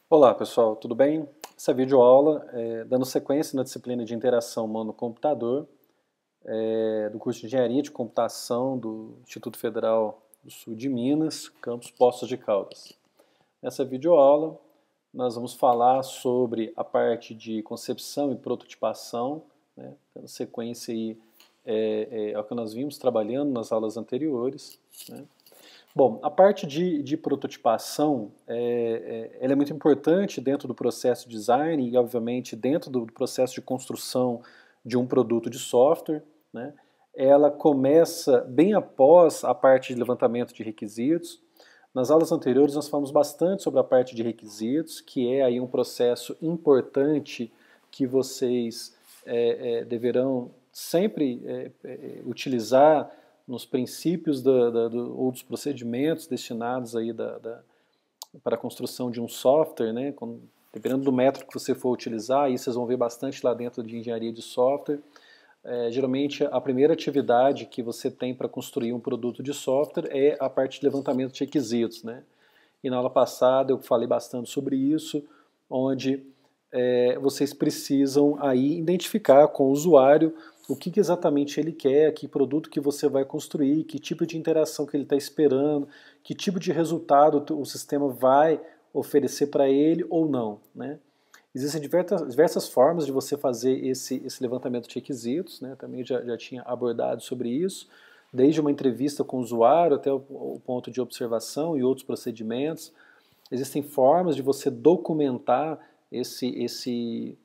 Olá pessoal, tudo bem? Essa videoaula é dando sequência na disciplina de interação humano-computador do curso de Engenharia de Computação do Instituto Federal do Sul de Minas, campus Poços de Caldas. Nessa videoaula nós vamos falar sobre a parte de concepção e prototipação, né, dando sequência aí, ao que nós vimos trabalhando nas aulas anteriores, né. Bom, a parte de prototipação ela é muito importante dentro do processo de design e, obviamente, dentro do processo de construção de um produto de software, né? Ela começa bem após a parte de levantamento de requisitos. Nas aulas anteriores nós falamos bastante sobre a parte de requisitos, que é aí um processo importante que vocês deverão sempre utilizar nos princípios ou dos procedimentos destinados aí para a construção de um software, né? Dependendo do método que você for utilizar, isso vocês vão ver bastante lá dentro de engenharia de software. Geralmente a primeira atividade que você tem para construir um produto de software é a parte de levantamento de requisitos, né? E na aula passada eu falei bastante sobre isso, onde vocês precisam aí identificar com o usuário o que exatamente ele quer, que produto que você vai construir, que tipo de interação que ele está esperando, que tipo de resultado o sistema vai oferecer para ele ou não, né? Existem diversas formas de você fazer esse levantamento de requisitos, né? Também já tinha abordado sobre isso, desde uma entrevista com o usuário até o ponto de observação e outros procedimentos. Existem formas de você documentar esse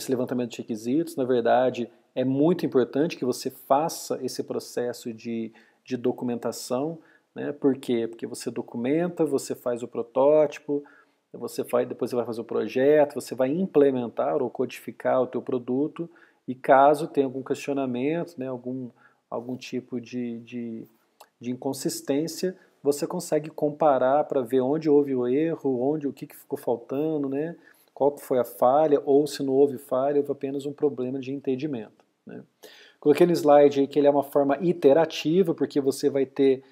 levantamento de requisitos. Na verdade, é muito importante que você faça esse processo de documentação, né? Por quê? Porque você documenta, você faz o protótipo, depois você vai fazer o projeto, você vai implementar ou codificar o teu produto e caso tenha algum questionamento, né, algum tipo de inconsistência, você consegue comparar para ver onde houve o erro, o que ficou faltando, né, qual que foi a falha, ou se não houve falha, houve apenas um problema de entendimento, né. Coloquei no slide aí que ele é uma forma iterativa, porque você vai ter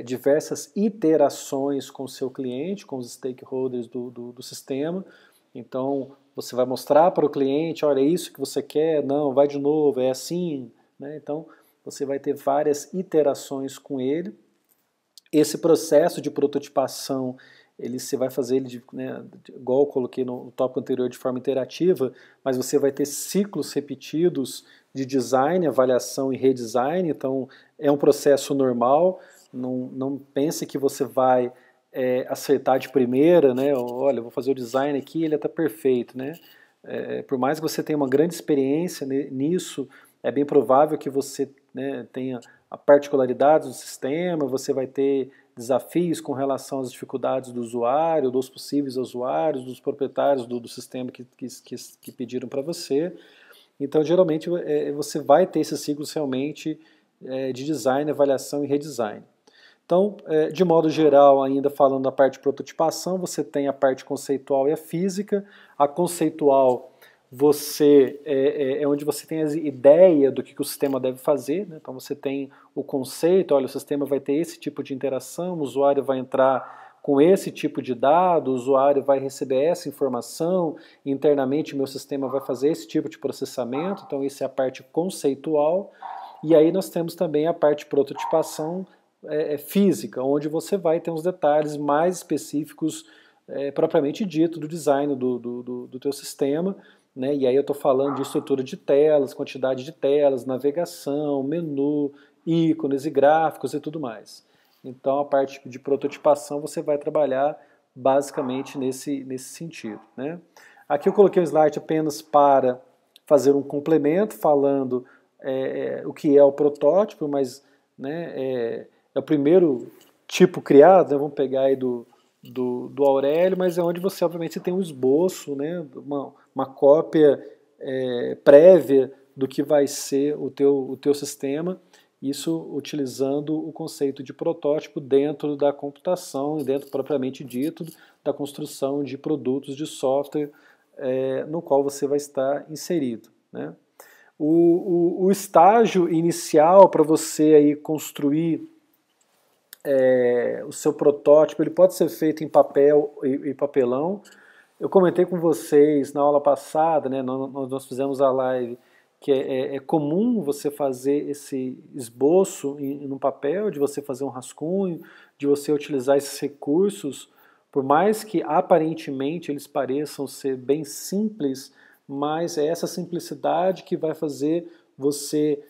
diversas iterações com o seu cliente, com os stakeholders do sistema. Então, você vai mostrar para o cliente, olha, é isso que você quer, não, vai de novo, é assim, né? Então, você vai ter várias iterações com ele. Esse processo de prototipação, você vai fazer ele, né, igual eu coloquei no tópico anterior, de forma interativa, mas você vai ter ciclos repetidos de design, avaliação e redesign, então é um processo normal. Não pense que você vai acertar de primeira, né? Olha, eu vou fazer o design aqui, ele está perfeito, né? Por mais que você tenha uma grande experiência nisso, é bem provável que você, né, tenha a particularidade do sistema, você vai ter desafios com relação às dificuldades do usuário, dos possíveis usuários, dos proprietários do sistema que pediram para você. Então, geralmente, você vai ter esses ciclos realmente de design, avaliação e redesign. Então, de modo geral, ainda falando da parte de prototipação, você tem a parte conceitual e a física. A conceitual é onde você tem a ideia do que o sistema deve fazer, né? Então você tem o conceito, olha, o sistema vai ter esse tipo de interação, o usuário vai entrar com esse tipo de dado, o usuário vai receber essa informação, internamente o meu sistema vai fazer esse tipo de processamento, então isso é a parte conceitual. E aí nós temos também a parte de prototipação física, onde você vai ter uns detalhes mais específicos propriamente dito do design do teu sistema, né? E aí eu estou falando de estrutura de telas, quantidade de telas, navegação, menu, ícones e gráficos e tudo mais. Então a parte de prototipação você vai trabalhar basicamente nesse sentido, né? Aqui eu coloquei um slide apenas para fazer um complemento, falando o que é o protótipo, mas, né, é o primeiro tipo criado, né? Vamos pegar aí do Aurélio, mas é onde você, obviamente, tem um esboço, né? Uma cópia prévia do que vai ser o teu sistema, isso utilizando o conceito de protótipo dentro da computação e dentro propriamente dito da construção de produtos de software no qual você vai estar inserido, né? O estágio inicial para você aí construir o seu protótipo, ele pode ser feito em papel e papelão. Eu comentei com vocês na aula passada, né, nós fizemos a live, que é comum você fazer esse esboço no papel, de você fazer um rascunho, de você utilizar esses recursos, por mais que aparentemente eles pareçam ser bem simples, mas é essa simplicidade que vai fazer você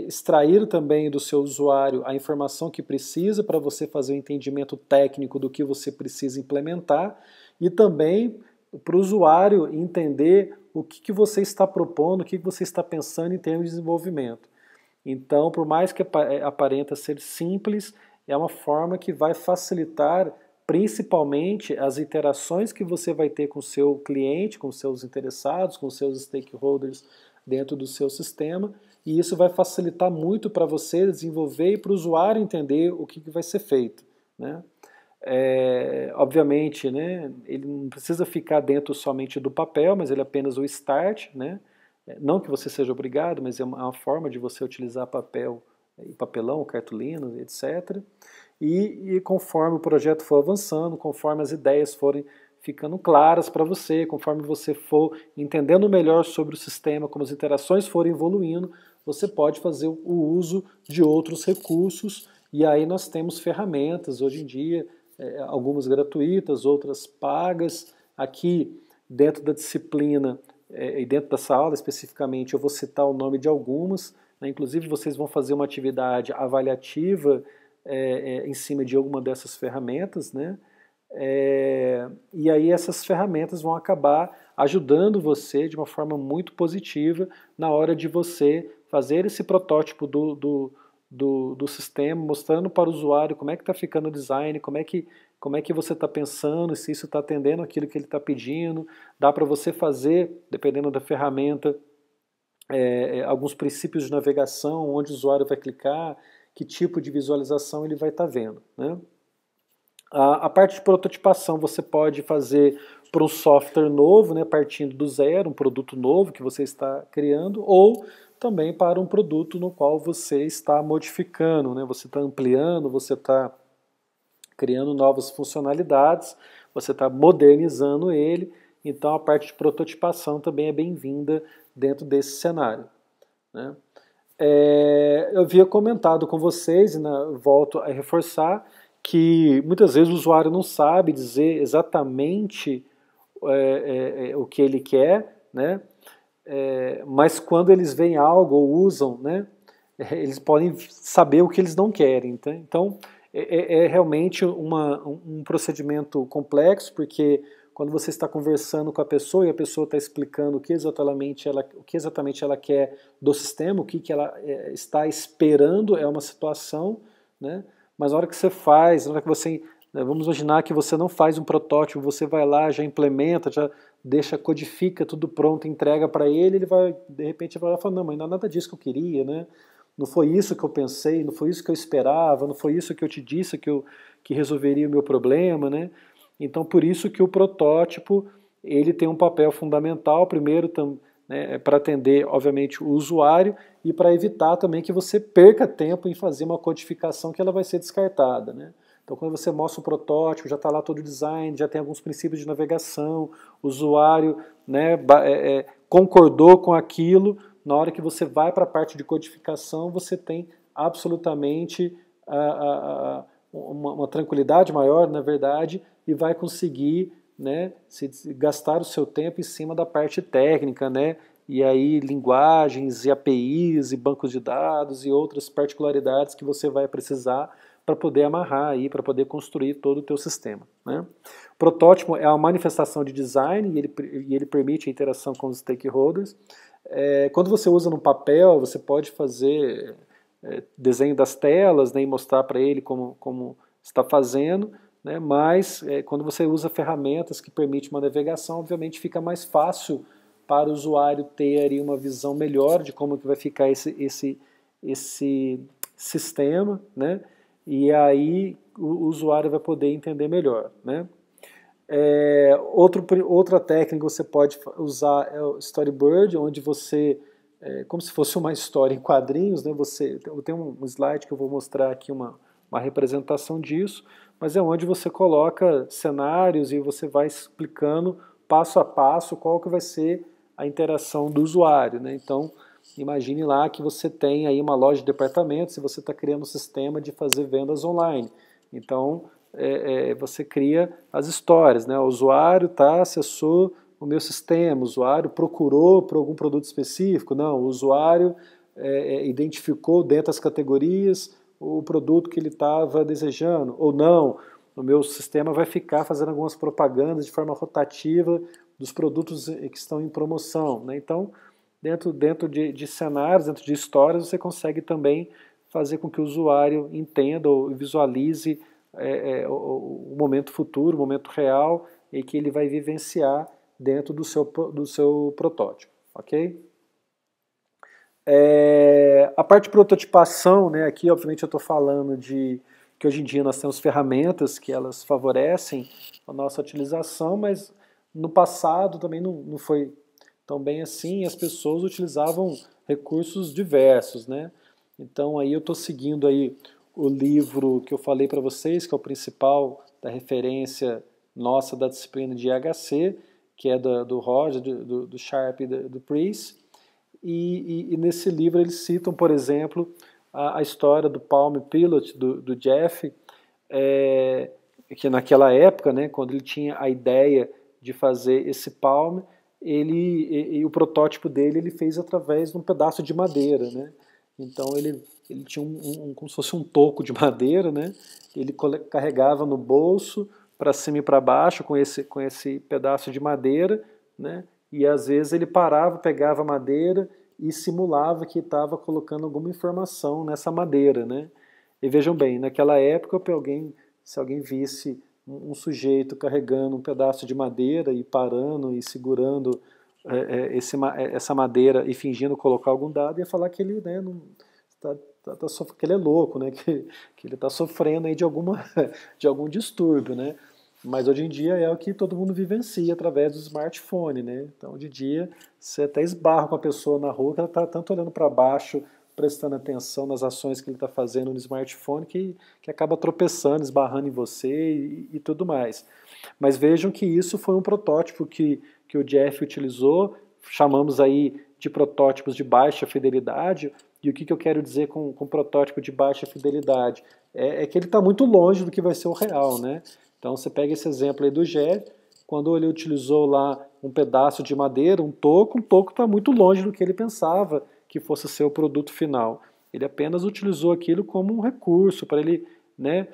extrair também do seu usuário a informação que precisa para você fazer o entendimento técnico do que você precisa implementar e também para o usuário entender o que você está propondo, o que você está pensando em termos de desenvolvimento. Então, por mais que aparenta ser simples, é uma forma que vai facilitar principalmente as interações que você vai ter com o seu cliente, com os seus interessados, com os seus stakeholders dentro do seu sistema, e isso vai facilitar muito para você desenvolver e para o usuário entender o que vai ser feito, né? Obviamente, né, ele não precisa ficar dentro somente do papel, mas ele é apenas o start, né? Não que você seja obrigado, mas é uma forma de você utilizar papel e papelão, cartolina, etc. E conforme o projeto for avançando, conforme as ideias forem ficando claras para você, conforme você for entendendo melhor sobre o sistema, como as interações forem evoluindo, você pode fazer o uso de outros recursos, e aí nós temos ferramentas hoje em dia, algumas gratuitas, outras pagas. Aqui dentro da disciplina e dentro dessa aula especificamente eu vou citar o nome de algumas, né? Inclusive vocês vão fazer uma atividade avaliativa em cima de alguma dessas ferramentas, né? E aí essas ferramentas vão acabar ajudando você de uma forma muito positiva na hora de você fazer esse protótipo do sistema, mostrando para o usuário como é que está ficando o design, como é que você está pensando, se isso está atendendo aquilo que ele está pedindo. Dá para você fazer, dependendo da ferramenta, alguns princípios de navegação, onde o usuário vai clicar, que tipo de visualização ele vai estar vendo, né? A parte de prototipação você pode fazer para um software novo, né, partindo do zero, um produto novo que você está criando, ou também para um produto no qual você está modificando, né, você está ampliando, você está criando novas funcionalidades, você está modernizando ele. Então a parte de prototipação também é bem-vinda dentro desse cenário, né? Eu havia comentado com vocês, e volto a reforçar, que muitas vezes o usuário não sabe dizer exatamente o que ele quer, né? Mas quando eles veem algo ou usam, né, eles podem saber o que eles não querem. Tá? Então é realmente um procedimento complexo, porque quando você está conversando com a pessoa e a pessoa está explicando o que exatamente ela quer do sistema, o que ela está esperando é uma situação, né? Mas na hora que você faz, na hora que você, vamos imaginar que você não faz um protótipo, você vai lá, já implementa, já deixa, codifica tudo pronto, entrega para ele vai, de repente, vai lá e fala, não, mas não é nada disso que eu queria, né? Não foi isso que eu pensei, não foi isso que eu esperava, não foi isso que eu te disse que resolveria o meu problema, né? Então, por isso que o protótipo, ele tem um papel fundamental, primeiro, né, para atender, obviamente, o usuário e para evitar também que você perca tempo em fazer uma codificação que ela vai ser descartada, né? Então, quando você mostra o protótipo, já está lá todo o design, já tem alguns princípios de navegação, o usuário, né, concordou com aquilo, na hora que você vai para a parte de codificação, você tem absolutamente uma tranquilidade maior, na verdade, e vai conseguir, né, gastar o seu tempo em cima da parte técnica, né, e aí linguagens e APIs e bancos de dados e outras particularidades que você vai precisar para poder amarrar aí, para poder construir todo o teu sistema, né. O protótipo é uma manifestação de design e ele permite a interação com os stakeholders. Quando você usa no papel, você pode fazer desenho das telas, né, e mostrar para ele como está fazendo, né, mas quando você usa ferramentas que permitem uma navegação, obviamente fica mais fácil para o usuário ter aí uma visão melhor de como que vai ficar sistema, né? E aí o usuário vai poder entender melhor, né? Outra técnica que você pode usar é o Storyboard, onde você, como se fosse uma história em quadrinhos, né? Eu tenho um slide que eu vou mostrar aqui uma representação disso, mas é onde você coloca cenários e você vai explicando passo a passo qual que vai ser a interação do usuário, né? Então, imagine lá que você tem aí uma loja de departamentos e você está criando um sistema de fazer vendas online. Então, você cria as histórias, né? O usuário acessou o meu sistema, o usuário procurou por algum produto específico, não, o usuário identificou dentro das categorias o produto que ele estava desejando, ou não, o meu sistema vai ficar fazendo algumas propagandas de forma rotativa dos produtos que estão em promoção, né? Então, dentro de cenários, dentro de histórias, você consegue também fazer com que o usuário entenda ou visualize o momento futuro, o momento real, e que ele vai vivenciar dentro do seu protótipo, ok? A parte de prototipação, né, aqui obviamente eu estou falando de que hoje em dia nós temos ferramentas que elas favorecem a nossa utilização, mas no passado também não foi tão bem assim, as pessoas utilizavam recursos diversos, né? Então aí eu estou seguindo aí o livro que eu falei para vocês, que é o principal da referência nossa da disciplina de IHC, que é do Roger, do Sharp e do Priest. E nesse livro eles citam, por exemplo, a história do Palm Pilot, do Jeff, que naquela época, né, quando ele tinha a ideia de fazer esse Palm, o protótipo dele ele fez através de um pedaço de madeira, né? Então ele tinha como se fosse um toco de madeira, né? Ele carregava no bolso para cima e para baixo com esse pedaço de madeira, né? E às vezes ele parava, pegava a madeira e simulava que estava colocando alguma informação nessa madeira, né? E vejam bem, naquela época, se alguém visse um sujeito carregando um pedaço de madeira e parando e segurando essa madeira e fingindo colocar algum dado, ia falar que ele, né, que ele é louco, né? Que ele está sofrendo aí de algum distúrbio, né? Mas hoje em dia é o que todo mundo vivencia através do smartphone, né? Então, hoje em dia, você até esbarra com a pessoa na rua que ela está tanto olhando para baixo, prestando atenção nas ações que ele está fazendo no smartphone, que acaba tropeçando, esbarrando em você e tudo mais. Mas vejam que isso foi um protótipo que o Jeff utilizou, chamamos aí de protótipos de baixa fidelidade. E o que eu quero dizer com protótipo de baixa fidelidade? É que ele está muito longe do que vai ser o real, né? Então você pega esse exemplo aí do Jeff, quando ele utilizou lá um pedaço de madeira, um toco está muito longe do que ele pensava que fosse ser o produto final. Ele apenas utilizou aquilo como um recurso para ele, né,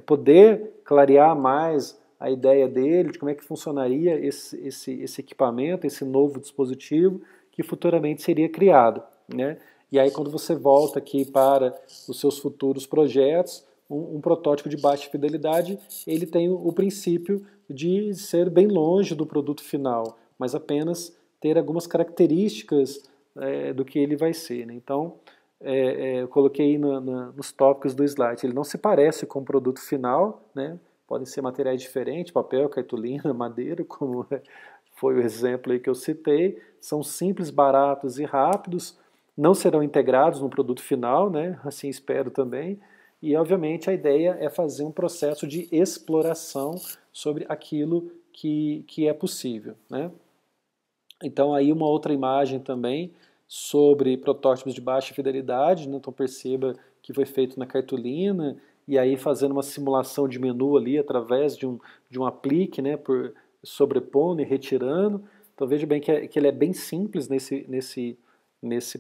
poder clarear mais a ideia dele, de como é que funcionaria esse equipamento, esse novo dispositivo que futuramente seria criado, né? E aí quando você volta aqui para os seus futuros projetos, um protótipo de baixa fidelidade, ele tem o princípio de ser bem longe do produto final, mas apenas ter algumas características do que ele vai ser, né? Então, eu coloquei nos tópicos do slide, ele não se parece com o produto final, né? Podem ser materiais diferentes, papel, cartolina, madeira, como foi o exemplo aí que eu citei, são simples, baratos e rápidos, não serão integrados no produto final, né? Assim espero também. E, obviamente, a ideia é fazer um processo de exploração sobre aquilo que é possível, né? Então, aí uma outra imagem também sobre protótipos de baixa fidelidade, né? Então, perceba que foi feito na cartolina, e aí fazendo uma simulação de menu ali através de um aplique, né? Por sobrepondo e retirando. Então, veja bem que ele é bem simples nesse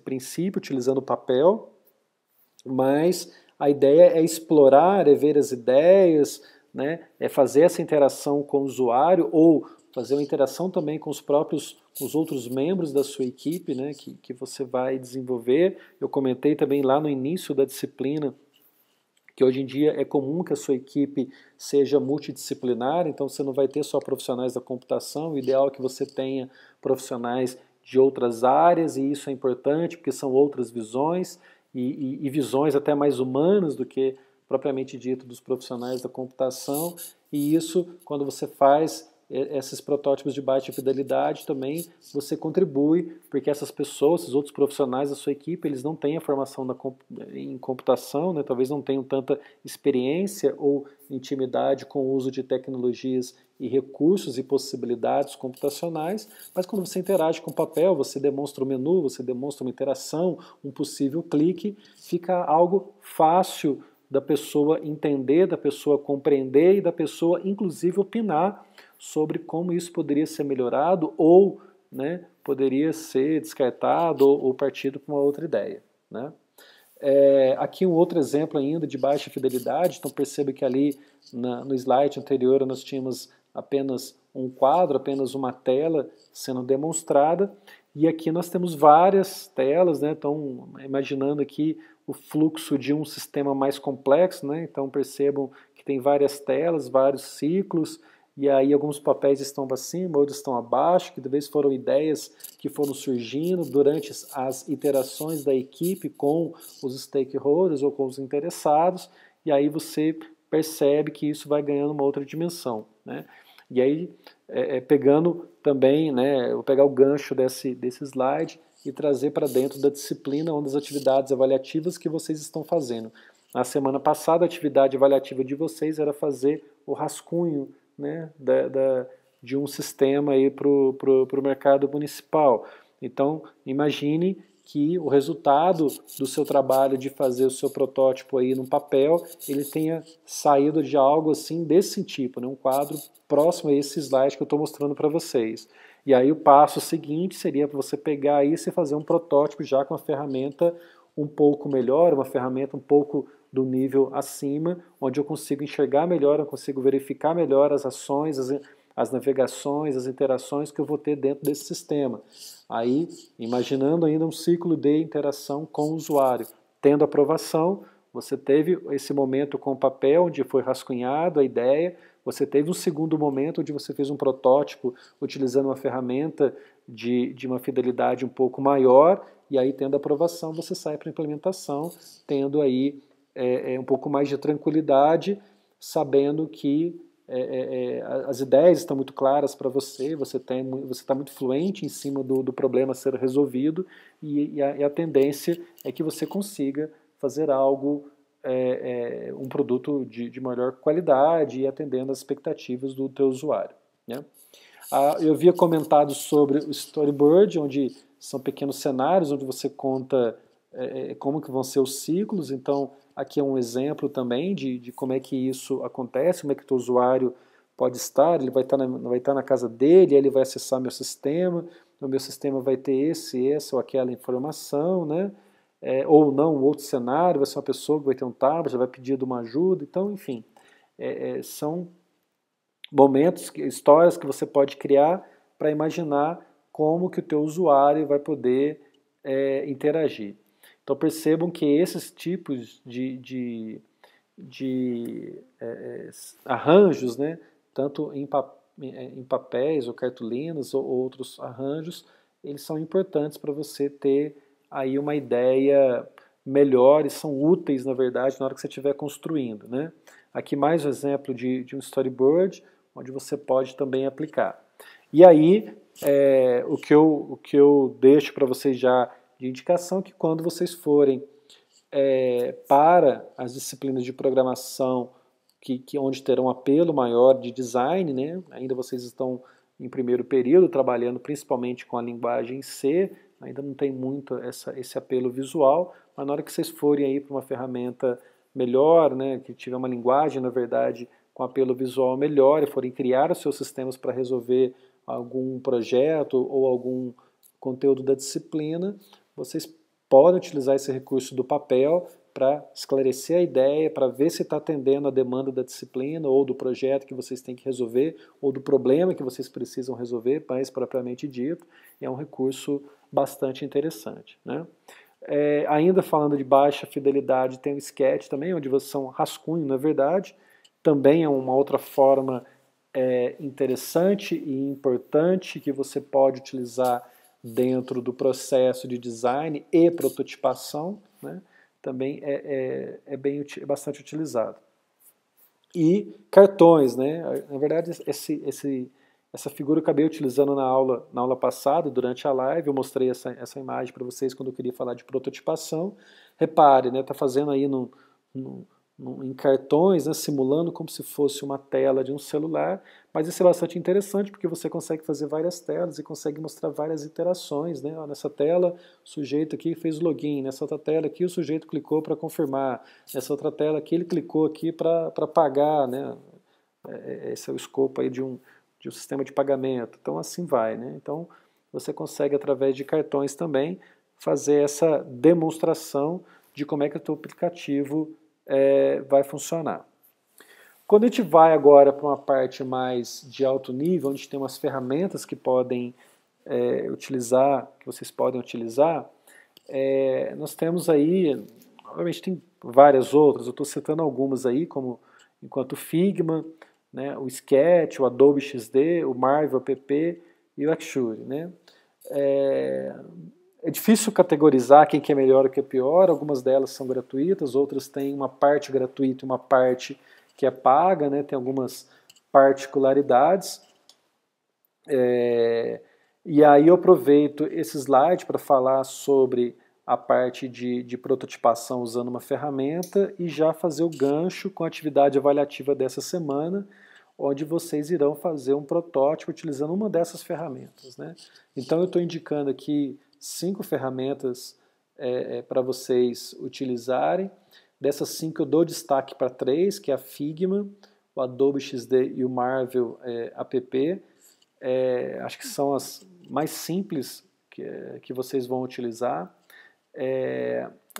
princípio, utilizando papel, mas a ideia é explorar, é ver as ideias, né? É fazer essa interação com o usuário ou fazer uma interação também com os outros membros da sua equipe, né? Que você vai desenvolver. Eu comentei também lá no início da disciplina que hoje em dia é comum que a sua equipe seja multidisciplinar, então você não vai ter só profissionais da computação, o ideal é que você tenha profissionais de outras áreas, e isso é importante porque são outras visões, e visões até mais humanas do que propriamente dito dos profissionais da computação, e isso, quando você faz esses protótipos de baixa fidelidade também, você contribui, porque essas pessoas, esses outros profissionais da sua equipe, eles não têm a formação em computação, né, talvez não tenham tanta experiência ou intimidade com o uso de tecnologias e recursos e possibilidades computacionais, mas quando você interage com o papel, você demonstra o menu, você demonstra uma interação, um possível clique, fica algo fácil da pessoa entender, da pessoa compreender e da pessoa, inclusive, opinar sobre como isso poderia ser melhorado ou, né, poderia ser descartado ou partido para uma outra ideia, né? Aqui um outro exemplo ainda de baixa fidelidade, então perceba que ali no slide anterior nós tínhamos apenas um quadro, apenas uma tela sendo demonstrada, e aqui nós temos várias telas, né? Então imaginando aqui o fluxo de um sistema mais complexo, né? Então percebam que tem várias telas, vários ciclos, e aí alguns papéis estão acima, outros estão abaixo, que talvez foram ideias que foram surgindo durante as iterações da equipe com os stakeholders ou com os interessados, e aí você percebe que isso vai ganhando uma outra dimensão, né? E aí, pegando também, né, vou pegar o gancho desse slide e trazer para dentro da disciplina onde as atividades avaliativas que vocês estão fazendo. Na semana passada, a atividade avaliativa de vocês era fazer o rascunho, né, de um sistema para o mercado municipal. Então, imagine que o resultado do seu trabalho de fazer o seu protótipo aí no papel, ele tenha saído de algo assim desse tipo, né, um quadro próximo a esse slide que eu estou mostrando para vocês. E aí o passo seguinte seria para você pegar isso e fazer um protótipo já com a ferramenta um pouco melhor, uma ferramenta um pouco do nível acima, onde eu consigo enxergar melhor, eu consigo verificar melhor as ações, as navegações, as interações que eu vou ter dentro desse sistema. Aí, imaginando ainda um ciclo de interação com o usuário. Tendo aprovação, você teve esse momento com o papel, onde foi rascunhado a ideia, você teve um segundo momento onde você fez um protótipo utilizando uma ferramenta de uma fidelidade um pouco maior, e aí tendo aprovação você sai para a implementação, tendo aí um pouco mais de tranquilidade, sabendo que as ideias estão muito claras para você, você está muito fluente em cima do problema a ser resolvido, e a tendência é que você consiga fazer algo, um produto de maior qualidade e atendendo às expectativas do teu usuário, né? Eu havia comentado sobre o storyboard, onde são pequenos cenários, onde você conta como que vão ser os ciclos. Então, aqui é um exemplo também de como é que isso acontece, como é que o teu usuário pode estar, ele vai estar na casa dele, ele vai acessar meu sistema, o meu sistema vai ter essa ou aquela informação, né? Ou não, um outro cenário, vai ser uma pessoa que vai ter um tablet, vai pedir uma ajuda, então, enfim, são momentos, histórias que você pode criar para imaginar como que o teu usuário vai poder interagir. Então percebam que esses tipos de arranjos, né, tanto em papéis ou cartolinas ou outros arranjos, eles são importantes para você ter aí uma ideia melhor e são úteis, na verdade, na hora que você estiver construindo, né? Aqui mais um exemplo de um storyboard, onde você pode também aplicar. E aí, o que eu deixo para vocês já de indicação é que quando vocês forem para as disciplinas de programação onde terão apelo maior de design, né? Ainda vocês estão em primeiro período trabalhando principalmente com a linguagem C, ainda não tem muito esse apelo visual, mas na hora que vocês forem aí para uma ferramenta melhor, né, que tiver uma linguagem, na verdade, com apelo visual melhor, e forem criar os seus sistemas para resolver algum projeto ou algum conteúdo da disciplina, vocês podem utilizar esse recurso do papel para esclarecer a ideia, para ver se está atendendo a demanda da disciplina ou do projeto que vocês têm que resolver, ou do problema que vocês precisam resolver, mais propriamente dito. É um recurso bastante interessante, né? Ainda falando de baixa fidelidade, tem o Sketch também, onde vocês são rascunho, na verdade. Também é uma outra forma interessante e importante que você pode utilizar dentro do processo de design e prototipação, né? também é bastante utilizado. E cartões, né? Na verdade, essa figura eu acabei utilizando na aula passada, durante a live, eu mostrei essa imagem para vocês quando eu queria falar de prototipação. Repare, né? Está fazendo aí em cartões, né, simulando como se fosse uma tela de um celular, mas isso é bastante interessante porque você consegue fazer várias telas e consegue mostrar várias interações, né? Ó, nessa tela o sujeito aqui fez o login, nessa outra tela aqui o sujeito clicou para confirmar, nessa outra tela aqui ele clicou aqui para pagar, né? Esse é o escopo aí de um sistema de pagamento, então assim vai, né? Então você consegue através de cartões também fazer essa demonstração de como é que o teu aplicativo vai funcionar. Quando a gente vai agora para uma parte mais de alto nível, onde tem umas ferramentas que podem utilizar, que vocês podem utilizar, nós temos aí, obviamente tem várias outras, eu estou citando algumas aí, como enquanto o Figma, né, o Sketch, o Adobe XD, o Marvel App e o Axure, né? É difícil categorizar quem que é melhor ou quem é pior, algumas delas são gratuitas, outras têm uma parte gratuita e uma parte que é paga, né? Tem algumas particularidades. E aí eu aproveito esse slide para falar sobre a parte de prototipação usando uma ferramenta e já fazer o gancho com a atividade avaliativa dessa semana, onde vocês irão fazer um protótipo utilizando uma dessas ferramentas, né? Então eu estou indicando aqui 5 ferramentas para vocês utilizarem. Dessas 5 eu dou destaque para 3, que é a Figma, o Adobe XD e o Marvel App. Acho que são as mais simples que vocês vão utilizar.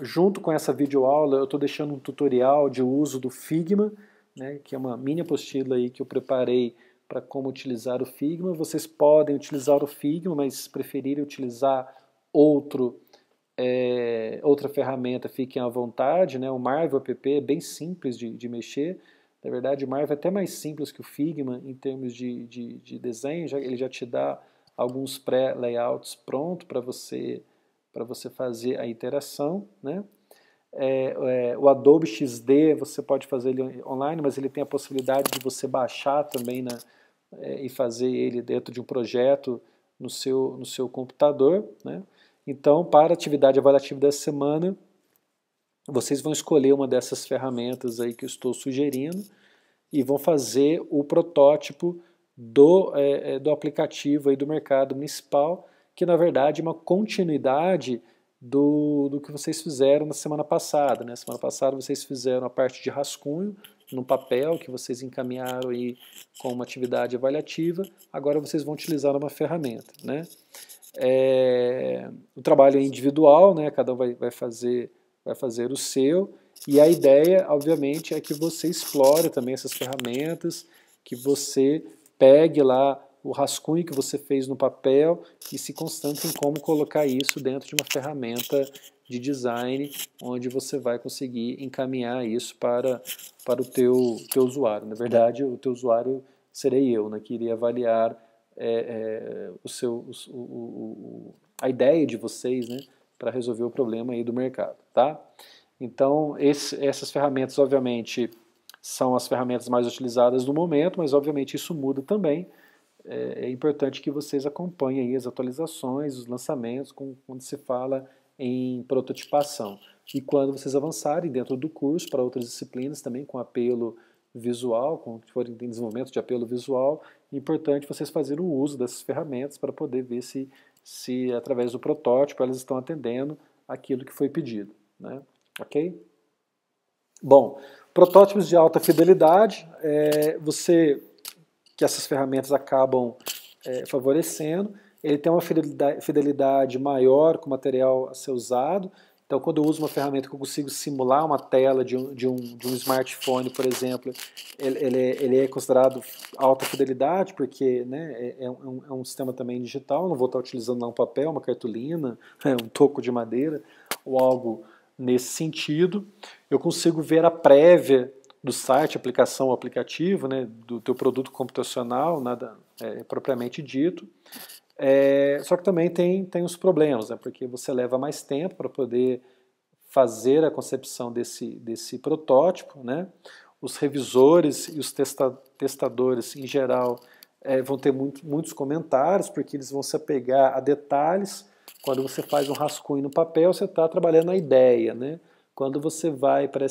Junto com essa videoaula eu estou deixando um tutorial de uso do Figma, né, que é uma mini apostila aí que eu preparei para como utilizar o Figma. Vocês podem utilizar o Figma, mas se preferirem utilizar outra ferramenta, fiquem à vontade, né? O Marvel App é bem simples de mexer. Na verdade, o Marvel é até mais simples que o Figma em termos de desenho. Ele já te dá alguns pré-layouts prontos para você fazer a interação, né? O Adobe XD você pode fazer ele online, mas ele tem a possibilidade de você baixar também e fazer ele dentro de um projeto no seu computador, né? Então, para a atividade avaliativa dessa semana, vocês vão escolher uma dessas ferramentas aí que eu estou sugerindo e vão fazer o protótipo do aplicativo aí do mercado municipal, que na verdade é uma continuidade do que vocês fizeram na semana passada, né? Semana passada vocês fizeram a parte de rascunho no papel que vocês encaminharam aí com uma atividade avaliativa, agora vocês vão utilizar uma ferramenta, né? O trabalho é individual, né? Cada um vai fazer o seu, e a ideia, obviamente, é que você explore também essas ferramentas, que você pegue lá o rascunho que você fez no papel e se concentre em como colocar isso dentro de uma ferramenta de design, onde você vai conseguir encaminhar isso para o teu usuário. Na verdade, o teu usuário serei eu, né, que iria avaliar a ideia de vocês, né, para resolver o problema aí do mercado, tá? Então, essas ferramentas, obviamente, são as ferramentas mais utilizadas no momento, mas, obviamente, isso muda também. É importante que vocês acompanhem aí as atualizações, os lançamentos, quando se fala em prototipação. E quando vocês avançarem dentro do curso para outras disciplinas também, com apelo visual, quando forem em desenvolvimento de apelo visual, é importante vocês fazerem o uso dessas ferramentas para poder ver se através do protótipo elas estão atendendo aquilo que foi pedido, né? Ok? Bom, protótipos de alta fidelidade, que essas ferramentas acabam favorecendo. Ele tem uma fidelidade maior com o material a ser usado. Então, quando eu uso uma ferramenta que eu consigo simular uma tela de um smartphone, por exemplo, ele é considerado alta fidelidade, porque, né, é um sistema também digital, não vou estar utilizando lá um papel, uma cartolina, um toco de madeira, ou algo nesse sentido. Eu consigo ver a prévia do site, aplicação ou aplicativo, né, do teu produto computacional, nada propriamente dito. Só que também tem os problemas, né, porque você leva mais tempo para poder fazer a concepção desse protótipo, né? Os revisores e os testadores, em geral, vão ter muitos comentários, porque eles vão se apegar a detalhes. Quando você faz um rascunho no papel, você está trabalhando a ideia, né? Quando você vai para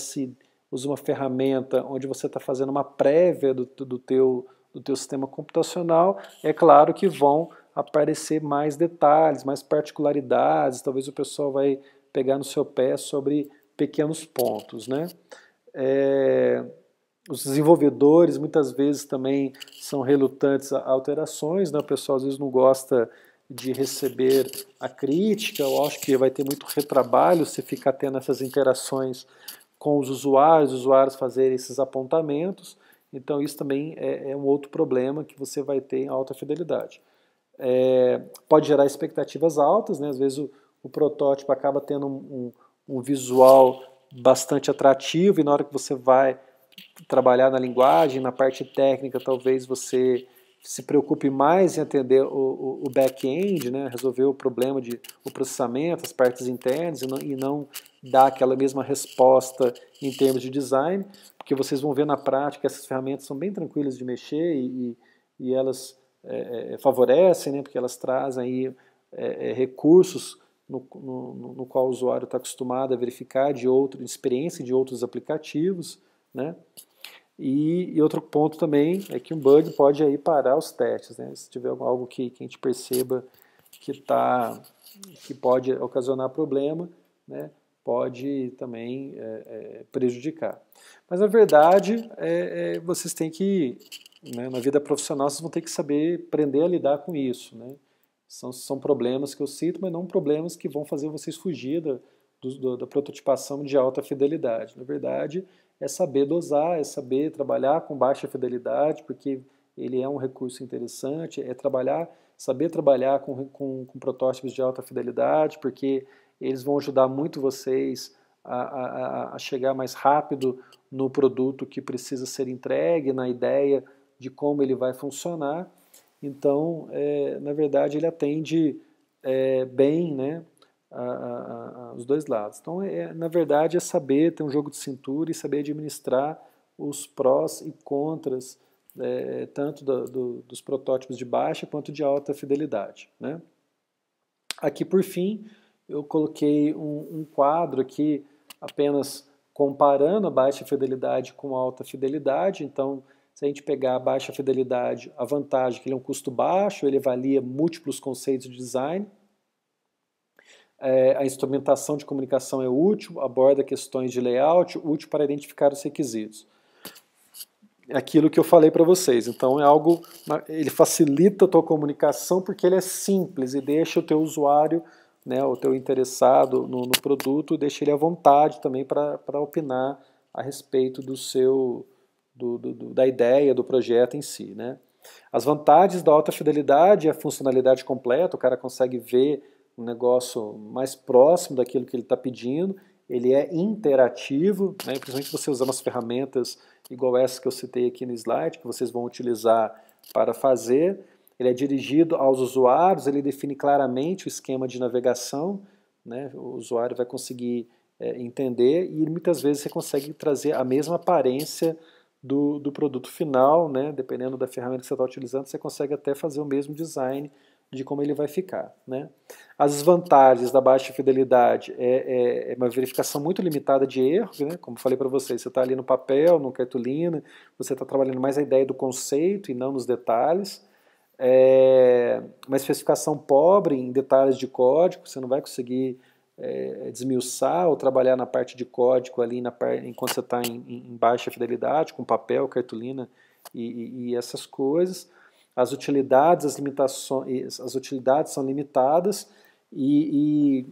usa uma ferramenta onde você está fazendo uma prévia do teu sistema computacional, é claro que vão aparecer mais detalhes, mais particularidades, talvez o pessoal vai pegar no seu pé sobre pequenos pontos, né? Os desenvolvedores muitas vezes também são relutantes a alterações, né? O pessoal às vezes não gosta de receber a crítica, eu acho que vai ter muito retrabalho se ficar tendo essas interações com os usuários fazerem esses apontamentos, então isso também é um outro problema que você vai ter em alta fidelidade. Pode gerar expectativas altas, né? Às vezes o protótipo acaba tendo um visual bastante atrativo e na hora que você vai trabalhar na linguagem, na parte técnica, talvez você se preocupe mais em atender o back-end, né? Resolver o problema o processamento, as partes internas e não dar aquela mesma resposta em termos de design, porque vocês vão ver na prática que essas ferramentas são bem tranquilas de mexer e elas favorecem, né? Porque elas trazem aí, recursos no qual o usuário está acostumado a verificar experiência de outros aplicativos, né? E outro ponto também é que um bug pode aí parar os testes, né? Se tiver algo que a gente perceba que pode ocasionar problema, né? Pode também prejudicar. Mas na verdade, vocês têm que, né, na vida profissional, vocês vão ter que saber aprender a lidar com isso, né? São problemas que eu cito, mas não problemas que vão fazer vocês fugir da prototipação de alta fidelidade. Na verdade, é saber dosar, é saber trabalhar com baixa fidelidade, porque ele é um recurso interessante, saber trabalhar com protótipos de alta fidelidade, porque eles vão ajudar muito vocês a chegar mais rápido no produto que precisa ser entregue, na ideia de como ele vai funcionar. Então, na verdade, ele atende bem, né, os dois lados. Então, na verdade, é saber ter um jogo de cintura e saber administrar os prós e contras, tanto dos protótipos de baixa quanto de alta fidelidade, né? Aqui, por fim, eu coloquei um quadro aqui apenas comparando a baixa fidelidade com a alta fidelidade. Então, se a gente pegar a baixa fidelidade, a vantagem é que ele é um custo baixo, ele avalia múltiplos conceitos de design, a instrumentação de comunicação é útil, aborda questões de layout, útil para identificar os requisitos. Aquilo que eu falei para vocês. Então, ele facilita a tua comunicação porque ele é simples e deixa o teu usuário, né, o teu interessado no produto, deixa ele à vontade também para opinar a respeito da ideia, do projeto em si, né? As vantagens da alta fidelidade é a funcionalidade completa, o cara consegue ver um negócio mais próximo daquilo que ele está pedindo, ele é interativo, né, principalmente você usando as ferramentas igual essa que eu citei aqui no slide, que vocês vão utilizar para fazer. Ele é dirigido aos usuários, ele define claramente o esquema de navegação, né, o usuário vai conseguir entender e muitas vezes você consegue trazer a mesma aparência do produto final, né, dependendo da ferramenta que você está utilizando, você consegue até fazer o mesmo design de como ele vai ficar, né? As desvantagens da baixa fidelidade é uma verificação muito limitada de erros, né? Como falei para vocês, você está ali no papel, no cartolina, você está trabalhando mais a ideia do conceito e não nos detalhes. Uma especificação pobre em detalhes de código, você não vai conseguir desmiuçar ou trabalhar na parte de código ali enquanto você está em baixa fidelidade, com papel, cartolina e essas coisas. As utilidades são limitadas e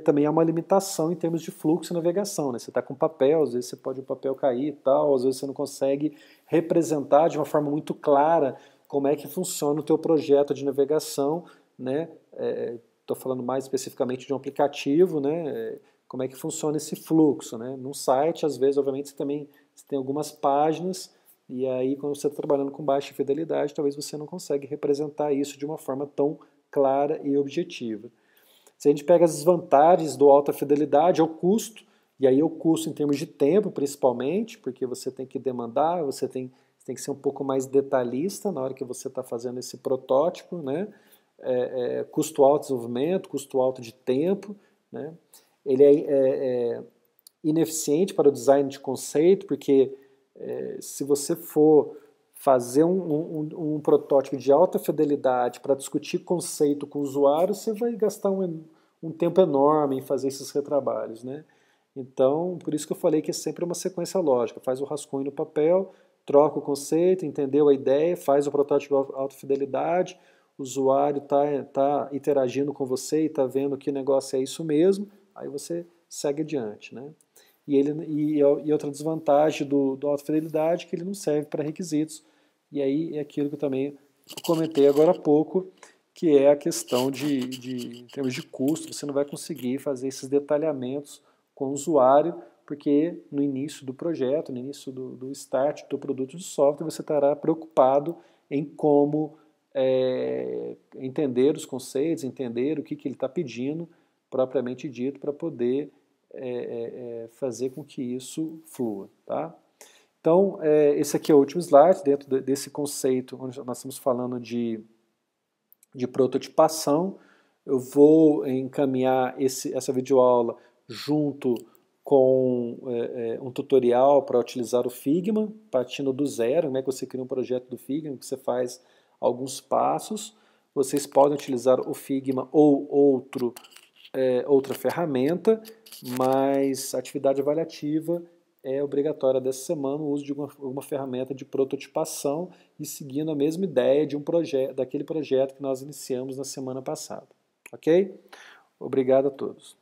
também há uma limitação em termos de fluxo e navegação, né? Você está com papel, às vezes o papel cair e tal, às vezes você não consegue representar de uma forma muito clara como é que funciona o teu projeto de navegação, né? Estou falando mais especificamente de um aplicativo, né? Como é que funciona esse fluxo, né? Num site, às vezes, obviamente, você tem algumas páginas. E aí, quando você está trabalhando com baixa fidelidade, talvez você não consegue representar isso de uma forma tão clara e objetiva. Se a gente pega as desvantagens do alta fidelidade, é o custo. E aí o custo em termos de tempo, principalmente, porque você tem que demandar, você tem que ser um pouco mais detalhista na hora que você está fazendo esse protótipo, né? Custo alto de desenvolvimento, custo alto de tempo, né? Ele é ineficiente para o design de conceito, porque se você for fazer um protótipo de alta fidelidade para discutir conceito com o usuário, você vai gastar um tempo enorme em fazer esses retrabalhos, né? Então, por isso que eu falei que é sempre uma sequência lógica. Faz o rascunho no papel, troca o conceito, entendeu a ideia, faz o protótipo de alta fidelidade, o usuário está interagindo com você e está vendo que o negócio é isso mesmo, aí você segue adiante, né? E outra desvantagem do alta fidelidade é que ele não serve para requisitos. E aí é aquilo que eu também comentei agora há pouco, que é a questão em termos de custo, você não vai conseguir fazer esses detalhamentos com o usuário, porque no início do projeto, no início do start do produto de software, você estará preocupado em como entender os conceitos, entender o que ele está pedindo, propriamente dito, para poder fazer com que isso flua. Tá? Então, esse aqui é o último slide, dentro desse conceito, onde nós estamos falando de prototipação. Eu vou encaminhar essa videoaula junto com um tutorial para utilizar o Figma, partindo do zero, né, que você cria um projeto do Figma, que você faz alguns passos. Vocês podem utilizar o Figma ou outra ferramenta, mas a atividade avaliativa é obrigatória dessa semana o uso de alguma ferramenta de prototipação e seguindo a mesma ideia de daquele projeto que nós iniciamos na semana passada. Ok? Obrigado a todos.